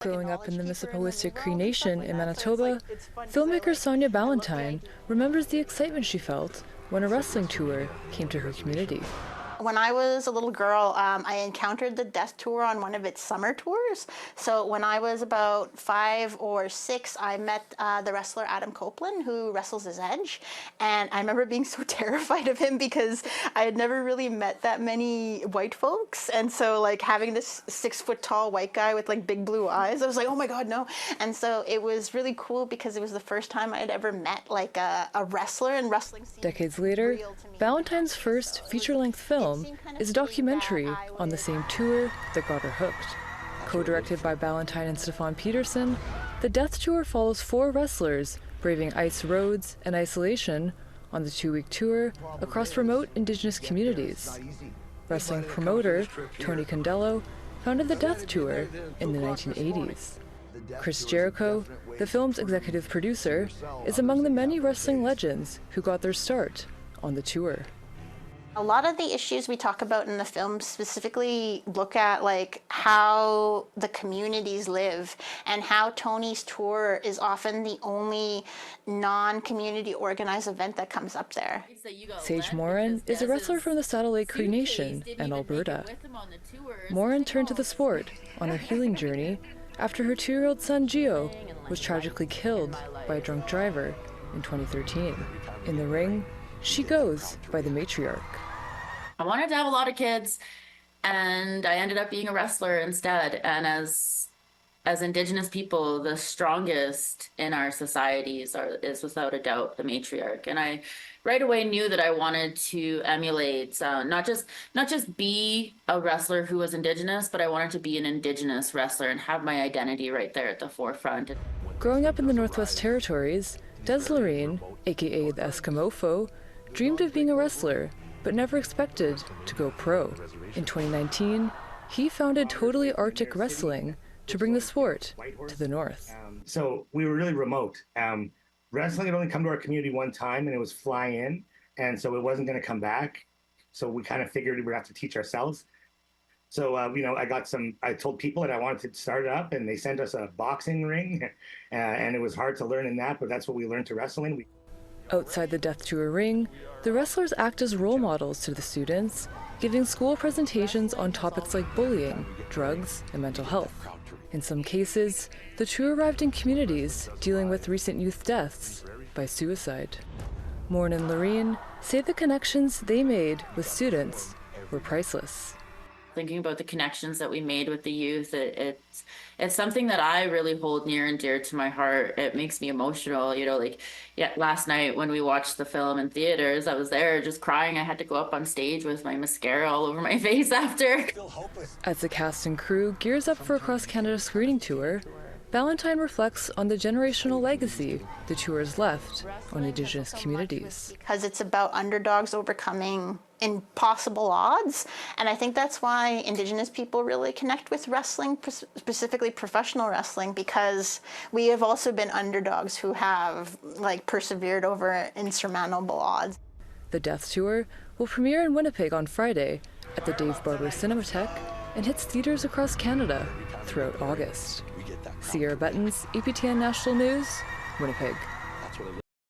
Growing up in the Misipawistik Cree Nation in Manitoba, filmmaker Sonya Ballantyne remembers the excitement she felt when a wrestling tour came to her community. When I was a little girl, I encountered the Death Tour on one of its summer tours. So when I was about 5 or 6, I met the wrestler Adam Copeland, who wrestles as Edge. And I remember being so terrified of him because I had never really met that many white folks. And so like having this 6-foot-tall white guy with like big blue eyes, I was like, oh my God, no. And so it was really cool because it was the first time I had ever met like a wrestler, and wrestling. Decades later, Ballantyne's first feature-length film is a documentary on the same tour that got her hooked. Co-directed by Ballantyne and Stefan Peterson, the Death Tour follows 4 wrestlers braving ice roads and isolation on the 2-week tour across remote Indigenous communities. Wrestling promoter Tony Condello founded the Death Tour in the 1980s. Chris Jericho, the film's executive producer, is among the many wrestling legends who got their start on the tour. A lot of the issues we talk about in the film specifically look at like how the communities live and how Tony's tour is often the only non-community organized event that comes up there. Sage Morin is a wrestler from the Saddle Lake Cree Nation and Alberta. Morin turned to the sport on her healing journey after her 2-year-old son Gio was tragically killed by a drunk driver in 2013. In the ring, she goes by the matriarch. I wanted to have a lot of kids, and I ended up being a wrestler instead. And as Indigenous people, the strongest in our societies is without a doubt the matriarch. And I right away knew that I wanted to emulate, not just be a wrestler who was Indigenous, but I wanted to be an Indigenous wrestler and have my identity right there at the forefront. Growing up in the Northwest Territories, Des Lorraine, aka the Eskimo-fo, dreamed of being a wrestler, but never expected to go pro. In 2019, he founded Totally Arctic Wrestling to bring the sport to the north. So we were really remote. Wrestling had only come to our community one time, and it was fly in, and so it wasn't going to come back. So we kind of figured we would have to teach ourselves. So, I told people that I wanted to start it up, and they sent us a boxing ring, and it was hard to learn in that, but that's what we learned to wrestle in. Outside the Death Tour ring, the wrestlers act as role models to the students, giving school presentations on topics like bullying, drugs, and mental health. In some cases, the tour arrived in communities dealing with recent youth deaths by suicide. Morin and Lorraine say the connections they made with students were priceless. Thinking about the connections that we made with the youth, it's something that I really hold near and dear to my heart. It makes me emotional, last night when we watched the film in theaters, I was there just crying. I had to go up on stage with my mascara all over my face after. As the cast and crew gears up for a cross-Canada screening tour, Ballantyne reflects on the generational legacy the tour has left on Indigenous communities. Because it's about underdogs overcoming impossible odds, and I think that's why Indigenous people really connect with wrestling, specifically professional wrestling, because we have also been underdogs who have persevered over insurmountable odds. The Death Tour will premiere in Winnipeg on Friday at the Dave Barber Cinematheque and hits theaters across Canada throughout August. Sierra Bettens, APTN National News, Winnipeg.